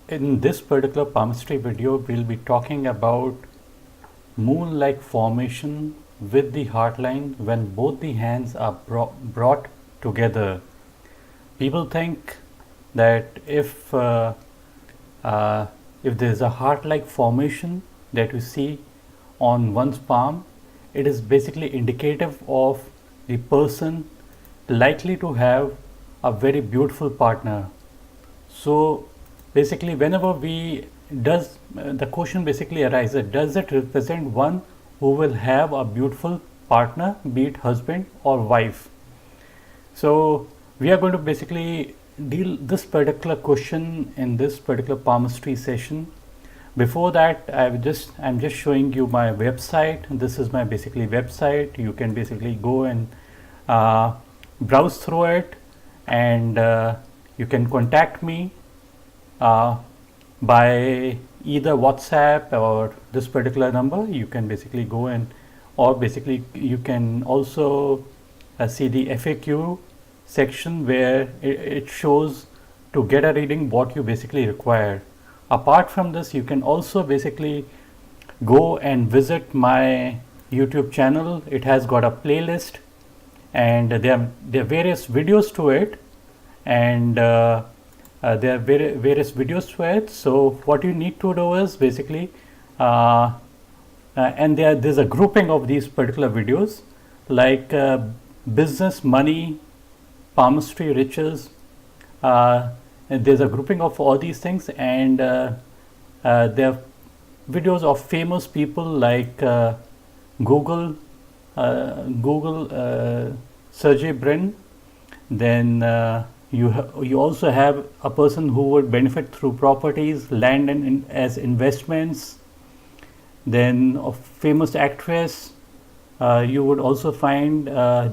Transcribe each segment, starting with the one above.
In this particular palmistry video, we'll be talking about moon-like formation with the heart line when both the hands are brought together. People think that if there's a heart-like formation that you see on one's palm, it is basically indicative of the person likely to have a very beautiful partner. So basically, whenever the question basically arises, does it represent one who will have a beautiful partner, be it husband or wife? So we are going to basically deal this particular question in this particular palmistry session. Before that, I'm just showing you my website. This is my basically website. You can basically go and browse through it, and you can contact me by either WhatsApp or this particular number. You can basically go and, or basically you can also see the FAQ section where it shows to get a reading what you basically require. Apart from this, you can also basically go and visit my YouTube channel. It has got a playlist, and there are various videos to it, and there are various videos to it. So what you need to do is basically and there's a grouping of these particular videos, like business, money, palmistry, riches. And there's a grouping of all these things, and there are videos of famous people like Google Sergey Brin. Then you also have a person who would benefit through properties, land and as investments. Then a famous actress, you would also find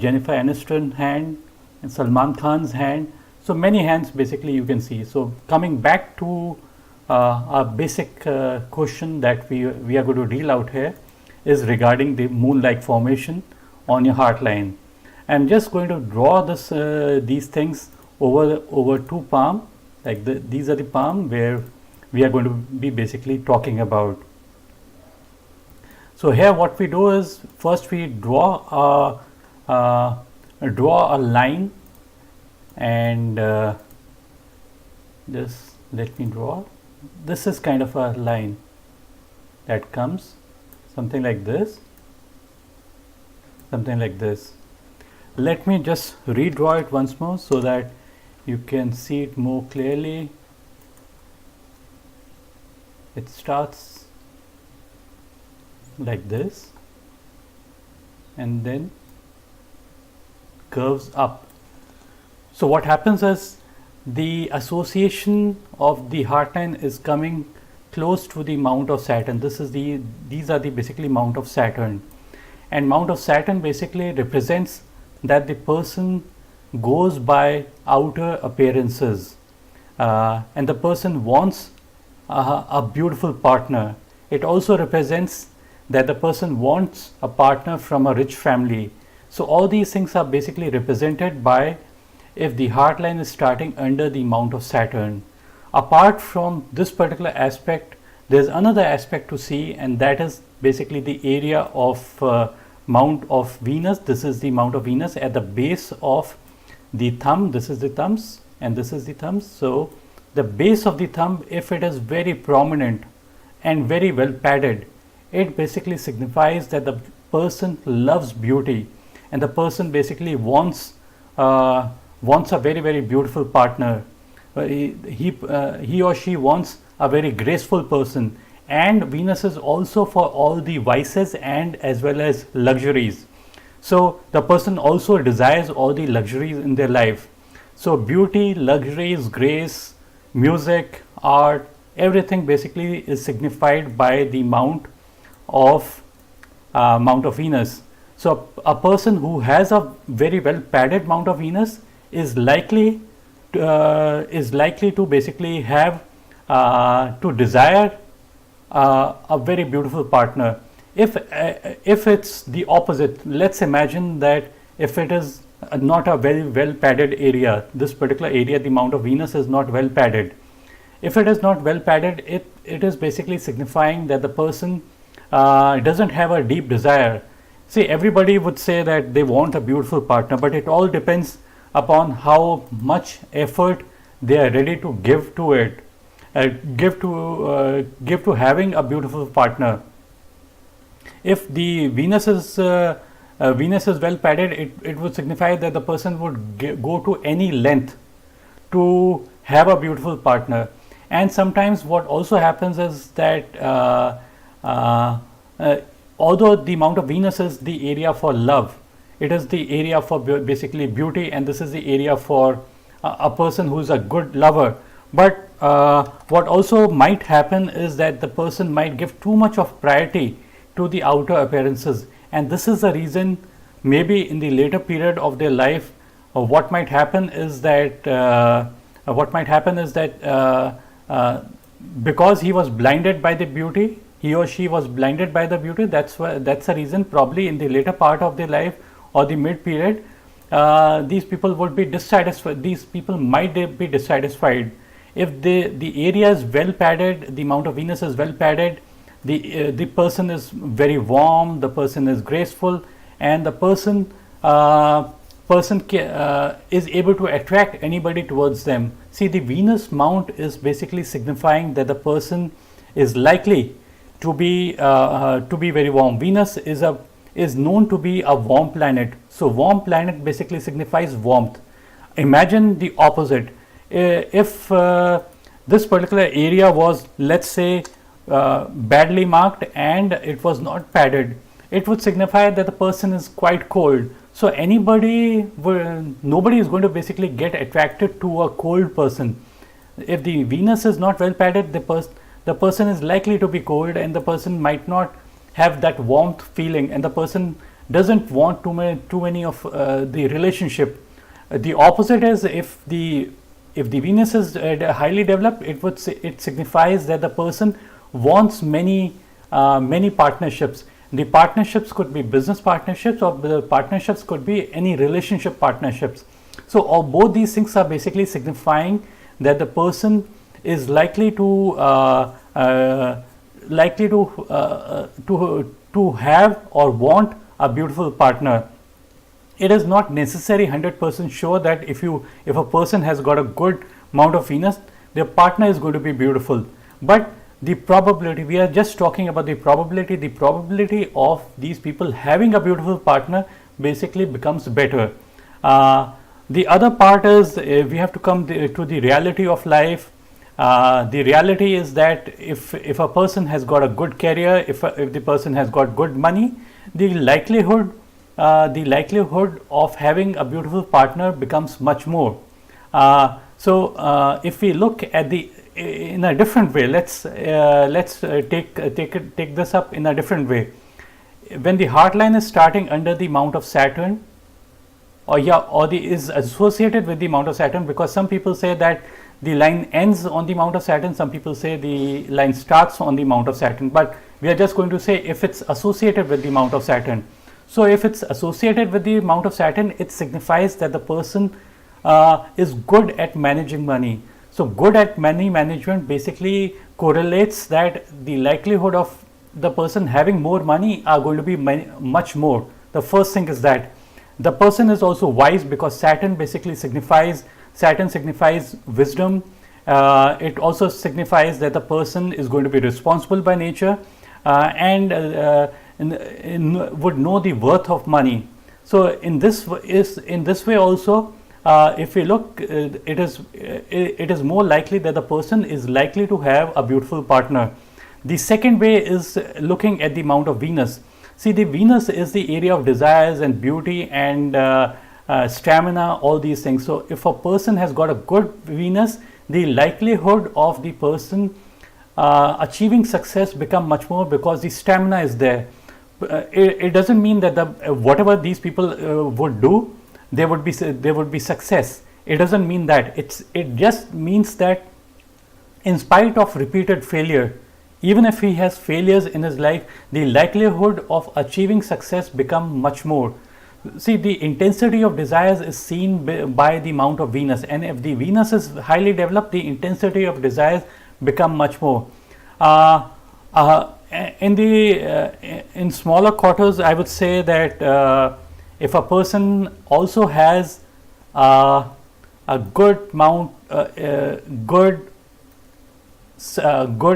Jennifer Aniston's hand and Salman Khan's hand. So many hands basically you can see. So coming back to our basic question that we are going to deal out here is regarding the moon-like formation on your heart line. I'm just going to draw these things over two palm, like these are the palm where we are going to be basically talking about. So here what we do is, first we draw a line, and just let me draw. This is kind of a line that comes something like this, something like this. Let me just redraw it once more so that you can see it more clearly. It starts like this and then curves up. So what happens is the association of the heart line is coming close to the mount of Saturn. These are the basically mount of Saturn, and mount of Saturn basically represents that the person goes by outer appearances, and the person wants a beautiful partner. It also represents that the person wants a partner from a rich family. So all these things are basically represented by if the heart line is starting under the mount of Saturn. Apart from this particular aspect, there's another aspect to see, and that is basically the area of mount of Venus. This is the mount of Venus at the base of the thumb. This is the thumbs and this is the thumbs. So the base of the thumb, if it is very prominent and very well padded, it basically signifies that the person loves beauty, and the person basically wants a very, very beautiful partner. He or she wants a very graceful person, and Venus is also for all the vices and as well as luxuries. So the person also desires all the luxuries in their life. So beauty, luxuries, grace, music, art, everything basically is signified by the mount of Venus. So a person who has a very well padded mount of Venus is likely to basically have to desire a very beautiful partner. If it's the opposite, let's imagine that if it is not a very well padded area, this particular area, the mount of Venus is not well padded. If it is not well padded, it is basically signifying that the person doesn't have a deep desire. See, everybody would say that they want a beautiful partner, but it all depends upon how much effort they are ready to give to it, give to having a beautiful partner. If the Venus is well padded, it would signify that the person would go to any length to have a beautiful partner. And sometimes what also happens is that although the Mount of Venus is the area for love, it is the area for basically beauty, and this is the area for a person who is a good lover. But what also might happen is that the person might give too much of priority to the outer appearances, and this is the reason maybe in the later period of their life what might happen is that because he was blinded by the beauty, he or she was blinded by the beauty, that's the reason probably in the later part of their life or the mid period these people would be dissatisfied. These people might be dissatisfied. If the area is well padded, the Mount of Venus is well padded, the person is very warm, the person is graceful, and the person is able to attract anybody towards them. See, the Venus mount is basically signifying that the person is likely to be very warm. Venus is known to be a warm planet. So warm planet basically signifies warmth. Imagine the opposite. If this particular area was, let's say, badly marked and it was not padded, it would signify that the person is quite cold. So nobody is going to basically get attracted to a cold person. If the Venus is not well padded, the person is likely to be cold, and the person might not have that warmth feeling, and the person doesn't want too many of the relationship. The opposite is if the Venus is highly developed, it signifies that the person wants many partnerships. The partnerships could be business partnerships, or the partnerships could be any relationship partnerships. So both these things are basically signifying that the person is likely to have or want a beautiful partner. It is not necessary 100% sure that if a person has got a good Mount of Venus, their partner is going to be beautiful. But the probability, we are just talking about the probability of these people having a beautiful partner basically becomes better. The other part is we have to come to the reality of life. The reality is that if a person has got a good career, if the person has got good money, the likelihood of having a beautiful partner becomes much more. So if we look at in a different way, let's take this up in a different way. When the heart line is starting under the Mount of Saturn, is associated with the Mount of Saturn, because some people say that the line ends on the Mount of Saturn, some people say the line starts on the Mount of Saturn, but we are just going to say if it's associated with the Mount of Saturn. So if it's associated with the Mount of Saturn, it signifies that the person is good at managing money. So good at money management basically correlates that the likelihood of the person having more money are going to be much more. The first thing is that the person is also wise, because Saturn signifies wisdom. It also signifies that the person is going to be responsible by nature and would know the worth of money. So in this way also, if we look, it is more likely that the person is likely to have a beautiful partner. The second way is looking at the Mount of Venus. See, the Venus is the area of desires and beauty and stamina, all these things. So if a person has got a good Venus, the likelihood of the person achieving success become much more, because the stamina is there. It doesn't mean that whatever these people would do, there would be success. It doesn't mean that. It just means that in spite of repeated failure, even if he has failures in his life, the likelihood of achieving success become much more. see, the intensity of desires is seen by the mount of Venus, and if the Venus is highly developed, the intensity of desires become much more. In smaller quarters, I would say that if a person also has a good mount, good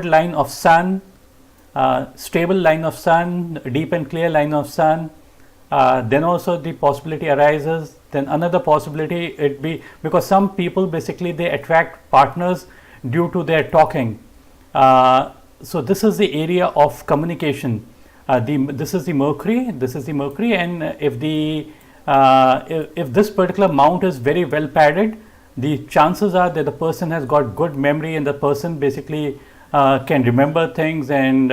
line of sun, stable line of sun, deep and clear line of sun, then also the possibility arises. Then another possibility, it be because some people basically they attract partners due to their talking. So this is the area of communication. This is the Mercury. This is the Mercury, and if this particular mount is very well padded, the chances are that the person has got good memory, and the person basically can remember things, and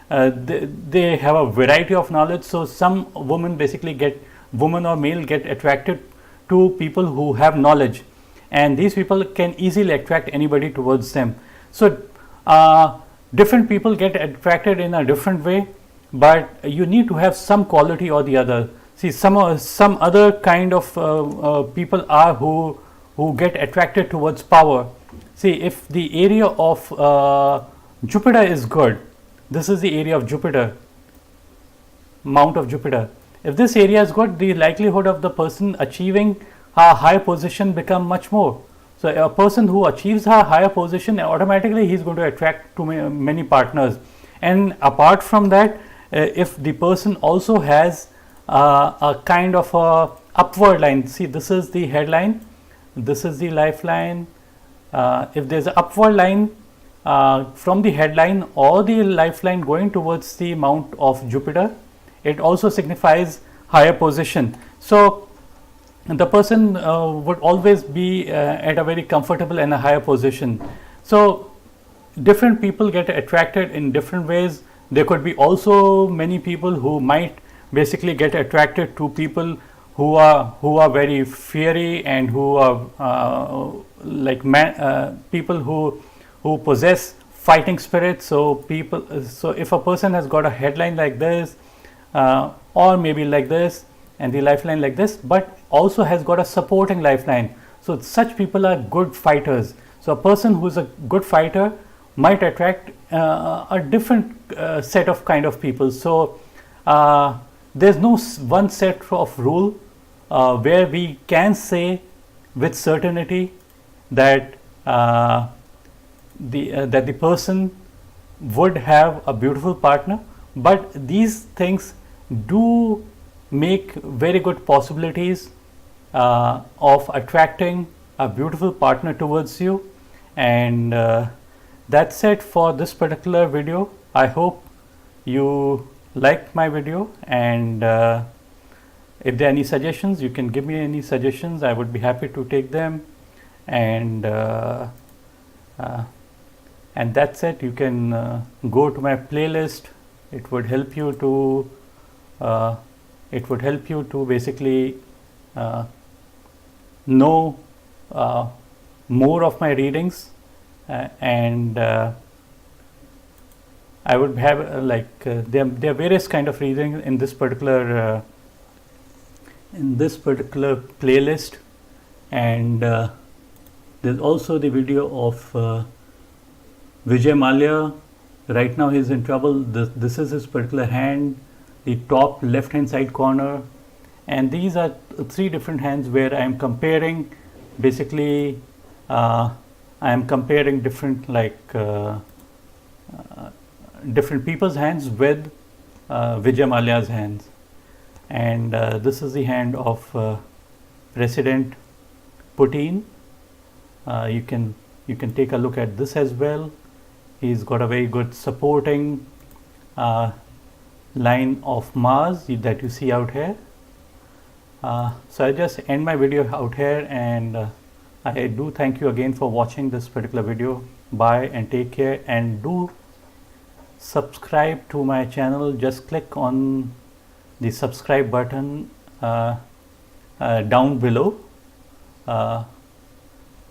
they have a variety of knowledge. So some women or male get attracted to people who have knowledge, and these people can easily attract anybody towards them. So different people get attracted in a different way, but you need to have some quality or the other. See, some other kind of people are who get attracted towards power. See, if the area of Jupiter is good, this is the area of Jupiter, mount of Jupiter. If this area is good, the likelihood of the person achieving a high position become much more. So a person who achieves a higher position, automatically he is going to attract too many partners. And apart from that, if the person also has a kind of a upward line, see, this is the headline, this is the lifeline. If there is an upward line from the headline or the lifeline going towards the mount of Jupiter, it also signifies higher position. So the person would always be at a very comfortable and a higher position. So different people get attracted in different ways. There could be also many people who might basically get attracted to people who are very fiery, and who are people who possess fighting spirit. So if a person has got a headline like this, or maybe like this, and the lifeline like this, but also has got a supporting lifeline, so such people are good fighters. So a person who is a good fighter might attract a different set of kind of people. So there's no one set of rule where we can say with certainty that the person would have a beautiful partner, but these things do make very good possibilities of attracting a beautiful partner towards you. And that's it for this particular video. I hope you liked my video, and if there are any suggestions, you can give me any suggestions. I would be happy to take them. And that's it. You can go to my playlist. It would help you to basically know more of my readings, and I would have there are various kind of readings in this particular playlist. And there's also the video of Vijay Mallya. Right now he's in trouble. This is his particular hand, the top left hand side corner, and these are three different hands where I am comparing basically I am comparing different different people's hands with Vijay Mallya's hands. And this is the hand of President Putin. You can take a look at this as well. He's got a very good supporting line of Mars that you see out here. So I just end my video out here, and I do thank you again for watching this particular video. Bye and take care, and do subscribe to my channel. Just click on the subscribe button down below.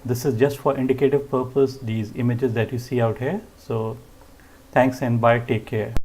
This is just for indicative purpose, these images that you see out here. So thanks and bye, take care.